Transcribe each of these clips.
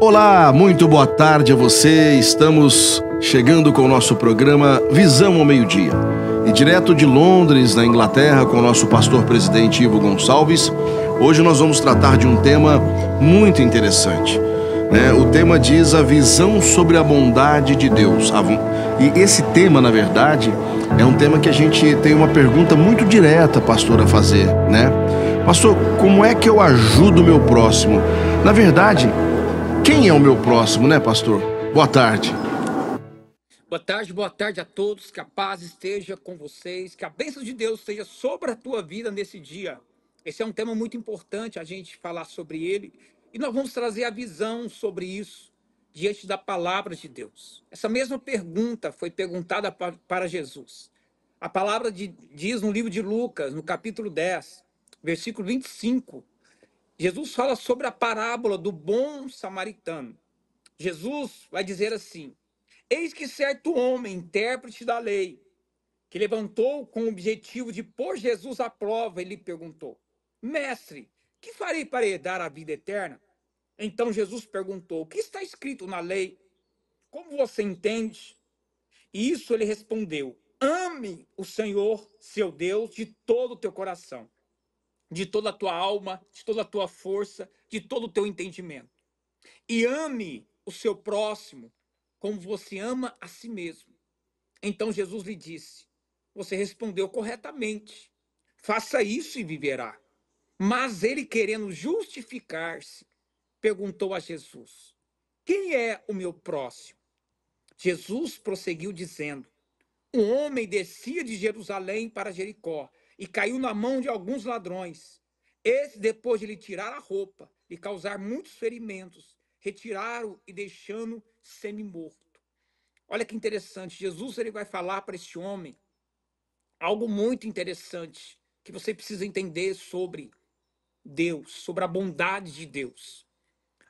Olá, muito boa tarde a você. Estamos chegando com o nosso programa Visão ao Meio-Dia. E direto de Londres, na Inglaterra, com o nosso pastor presidente Ivo Gonçalves, hoje nós vamos tratar de um tema muito interessante. O tema diz a visão sobre a bondade de Deus. E esse tema, na verdade, é um tema que a gente tem uma pergunta muito direta, pastor, a fazer, né? Pastor, como é que eu ajudo o meu próximo? Na verdade, quem é o meu próximo, né, pastor? Boa tarde. Boa tarde a todos. Que a paz esteja com vocês, que a bênção de Deus esteja sobre a tua vida nesse dia. Esse é um tema muito importante a gente falar sobre ele e nós vamos trazer a visão sobre isso diante da palavra de Deus. Essa mesma pergunta foi perguntada para Jesus. A palavra diz no livro de Lucas, no capítulo 10, versículo 25, Jesus fala sobre a parábola do bom samaritano. Jesus vai dizer assim: eis que certo homem, intérprete da lei, que levantou com o objetivo de pôr Jesus à prova, ele perguntou: Mestre, que farei para herdar a vida eterna? Então Jesus perguntou: o que está escrito na lei? Como você entende? E isso ele respondeu: ame o Senhor, seu Deus, de todo o teu coração, de toda a tua alma, de toda a tua força, de todo o teu entendimento. E ame o seu próximo como você ama a si mesmo. Então Jesus lhe disse: você respondeu corretamente. Faça isso e viverá. Mas ele, querendo justificar-se, perguntou a Jesus: quem é o meu próximo? Jesus prosseguiu dizendo: um homem descia de Jerusalém para Jericó e caiu na mão de alguns ladrões. Esse, depois de lhe tirar a roupa e causar muitos ferimentos, retiraram e deixando semi-morto. Olha que interessante, Jesus ele vai falar para esse homem algo muito interessante que você precisa entender sobre Deus, sobre a bondade de Deus.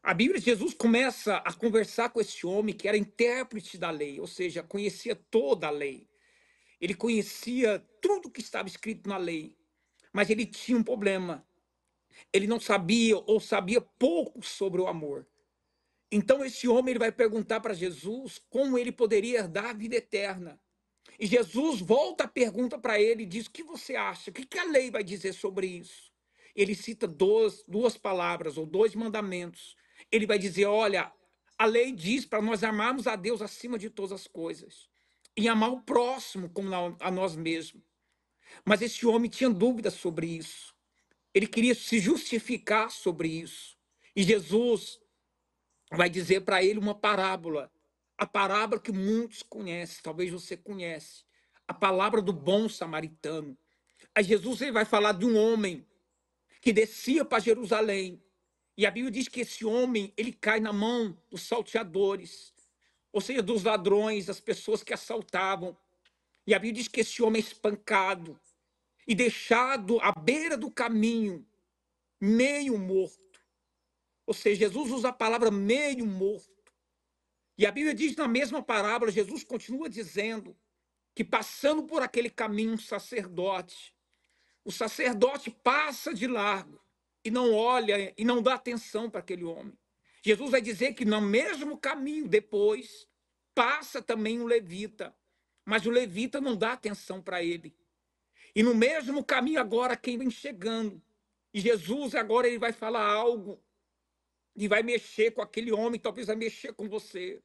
A Bíblia de Jesus começa a conversar com esse homem que era intérprete da lei, ou seja, conhecia toda a lei. Ele conhecia tudo que estava escrito na lei, mas ele tinha um problema. Ele não sabia ou sabia pouco sobre o amor. Então esse homem ele vai perguntar para Jesus como ele poderia herdar a vida eterna. E Jesus volta a pergunta para ele e diz: o que você acha? O que a lei vai dizer sobre isso? Ele cita duas palavras ou dois mandamentos. Ele vai dizer: olha, a lei diz para nós amarmos a Deus acima de todas as coisas e amar o próximo como a nós mesmos. Mas esse homem tinha dúvidas sobre isso. Ele queria se justificar sobre isso. E Jesus vai dizer para ele uma parábola. A parábola que muitos conhecem, talvez você conhece. A palavra do bom samaritano. Aí Jesus ele vai falar de um homem que descia para Jerusalém. E a Bíblia diz que esse homem, ele cai na mão dos salteadores, ou seja, dos ladrões, das pessoas que assaltavam. E a Bíblia diz que esse homem é espancado e deixado à beira do caminho, meio morto. Ou seja, Jesus usa a palavra meio morto. E a Bíblia diz na mesma parábola, Jesus continua dizendo que passando por aquele caminho o sacerdote passa de largo e não olha e não dá atenção para aquele homem. Jesus vai dizer que no mesmo caminho depois passa também um levita, mas o levita não dá atenção para ele. E no mesmo caminho agora quem vem chegando, e Jesus agora ele vai falar algo e vai mexer com aquele homem, talvez vai mexer com você.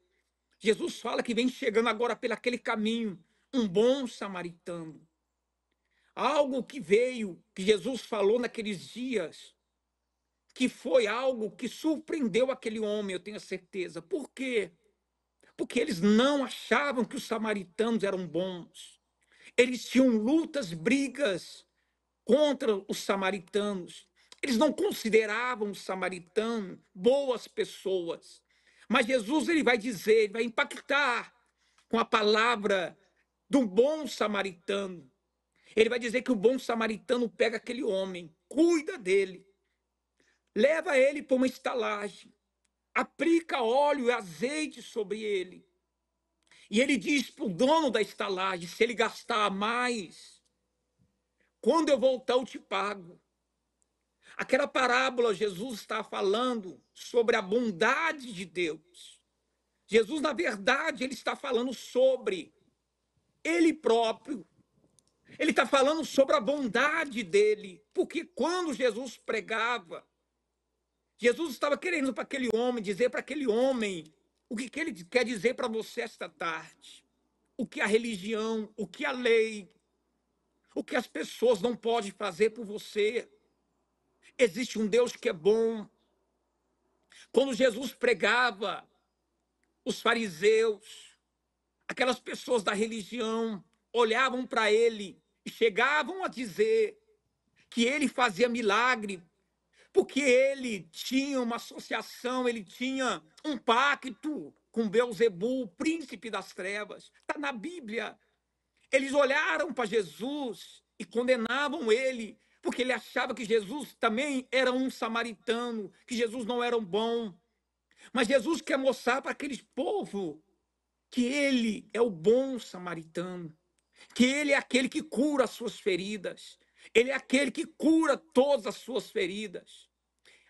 Jesus fala que vem chegando agora pelaquele caminho um bom samaritano. Algo que veio, que Jesus falou naqueles dias, que foi algo que surpreendeu aquele homem, eu tenho certeza. Por quê? Porque eles não achavam que os samaritanos eram bons. Eles tinham lutas, brigas contra os samaritanos. Eles não consideravam os samaritanos boas pessoas. Mas Jesus ele vai dizer, ele vai impactar com a palavra do bom samaritano. Ele vai dizer que o bom samaritano pega aquele homem, cuida dele, leva ele para uma estalagem, aplica óleo e azeite sobre ele. E ele diz para o dono da estalagem: se ele gastar mais, quando eu voltar eu te pago. Aquela parábola, Jesus está falando sobre a bondade de Deus. Jesus, na verdade, ele está falando sobre ele próprio. Ele está falando sobre a bondade dele. Porque quando Jesus pregava, Jesus estava querendo para aquele homem, dizer para aquele homem o que ele quer dizer para você esta tarde. O que a religião, o que a lei, o que as pessoas não podem fazer por você. Existe um Deus que é bom. Quando Jesus pregava, os fariseus, aquelas pessoas da religião, olhavam para ele e chegavam a dizer que ele fazia milagre, porque ele tinha uma associação, ele tinha um pacto com Beelzebul, o príncipe das trevas. Está na Bíblia. Eles olharam para Jesus e condenavam ele, porque ele achava que Jesus também era um samaritano, que Jesus não era um bom. Mas Jesus quer mostrar para aqueles povo que ele é o bom samaritano, que ele é aquele que cura as suas feridas, ele é aquele que cura todas as suas feridas.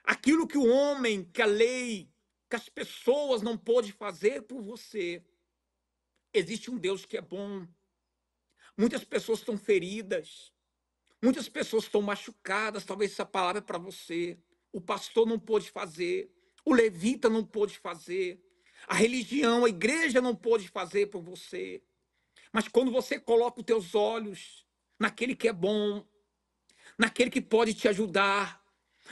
Aquilo que o homem, que a lei, que as pessoas não pôde fazer por você, existe um Deus que é bom. Muitas pessoas estão feridas, muitas pessoas estão machucadas, talvez essa palavra é para você. O pastor não pôde fazer, o levita não pôde fazer, a religião, a igreja não pôde fazer por você. Mas quando você coloca os teus olhos naquele que é bom, naquele que pode te ajudar,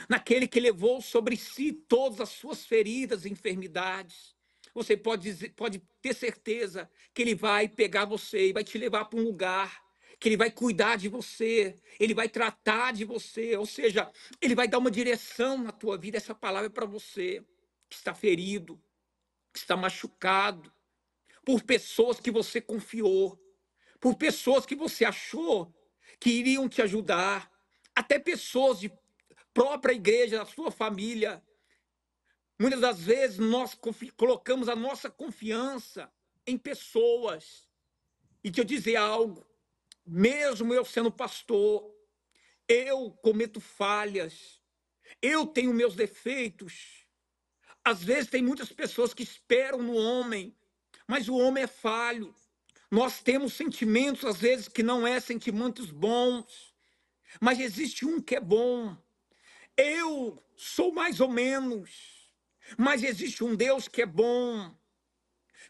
naquele que levou sobre si todas as suas feridas e enfermidades, você pode ter certeza que ele vai pegar você e vai te levar para um lugar, que ele vai cuidar de você, ele vai tratar de você, ou seja, ele vai dar uma direção na tua vida. Essa palavra é para você que está ferido, que está machucado, por pessoas que você confiou, por pessoas que você achou que iriam te ajudar, até pessoas de própria igreja, da sua família. Muitas das vezes nós colocamos a nossa confiança em pessoas. E te eu dizer algo, mesmo eu sendo pastor, eu cometo falhas, eu tenho meus defeitos. Às vezes tem muitas pessoas que esperam no homem, mas o homem é falho. Nós temos sentimentos, às vezes, que não é sentimentos bons, mas existe um que é bom. Eu sou mais ou menos, mas existe um Deus que é bom.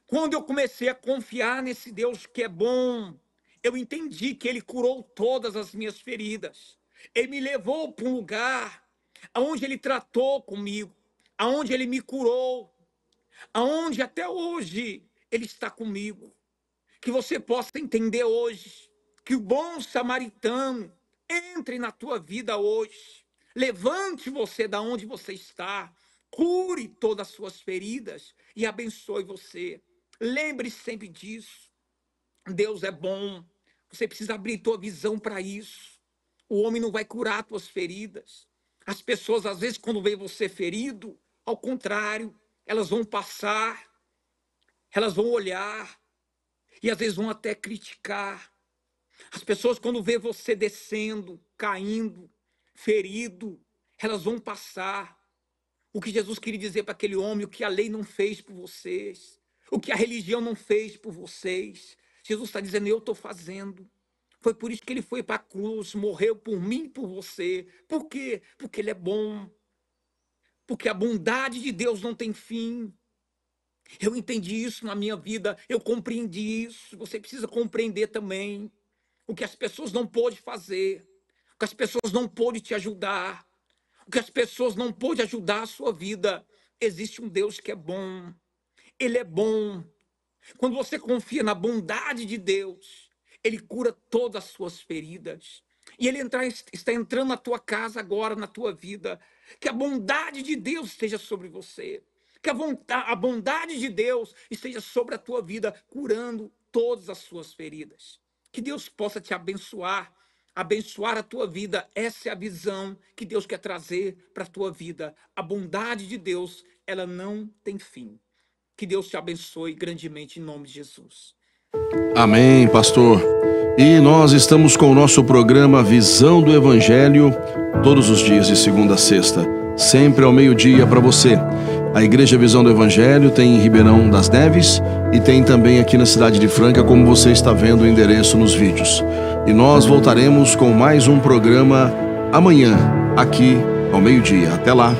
Quando eu comecei a confiar nesse Deus que é bom, eu entendi que Ele curou todas as minhas feridas. Ele me levou para um lugar onde Ele tratou comigo, aonde Ele me curou, aonde até hoje Ele está comigo. Que você possa entender hoje que o bom samaritano entre na tua vida hoje. Levante você da onde você está, cure todas as suas feridas e abençoe você. Lembre sempre disso. Deus é bom. Você precisa abrir tua visão para isso. O homem não vai curar tuas feridas. As pessoas, às vezes, quando veem você ferido, ao contrário, elas vão passar, elas vão olhar, e às vezes vão até criticar. As pessoas, quando vê você descendo, caindo, ferido, elas vão passar. O que Jesus queria dizer para aquele homem, o que a lei não fez por vocês, o que a religião não fez por vocês, Jesus está dizendo, eu estou fazendo. Foi por isso que ele foi para a cruz, morreu por mim e por você. Por quê? Porque ele é bom. Porque a bondade de Deus não tem fim. Eu entendi isso na minha vida, eu compreendi isso. Você precisa compreender também o que as pessoas não podem fazer, o que as pessoas não podem te ajudar, o que as pessoas não podem ajudar a sua vida. Existe um Deus que é bom, Ele é bom. Quando você confia na bondade de Deus, Ele cura todas as suas feridas. E Ele está entrando na tua casa agora, na tua vida. Que a bondade de Deus esteja sobre você. Que a bondade de Deus esteja sobre a tua vida, curando todas as suas feridas. Que Deus possa te abençoar, abençoar a tua vida. Essa é a visão que Deus quer trazer para a tua vida. A bondade de Deus, ela não tem fim. Que Deus te abençoe grandemente em nome de Jesus. Amém, pastor. E nós estamos com o nosso programa Visão do Evangelho, todos os dias de segunda a sexta, sempre ao meio-dia para você. A Igreja Visão do Evangelho tem em Ribeirão das Neves e tem também aqui na cidade de Franca, como você está vendo o endereço nos vídeos. E nós voltaremos com mais um programa amanhã, aqui ao meio-dia. Até lá.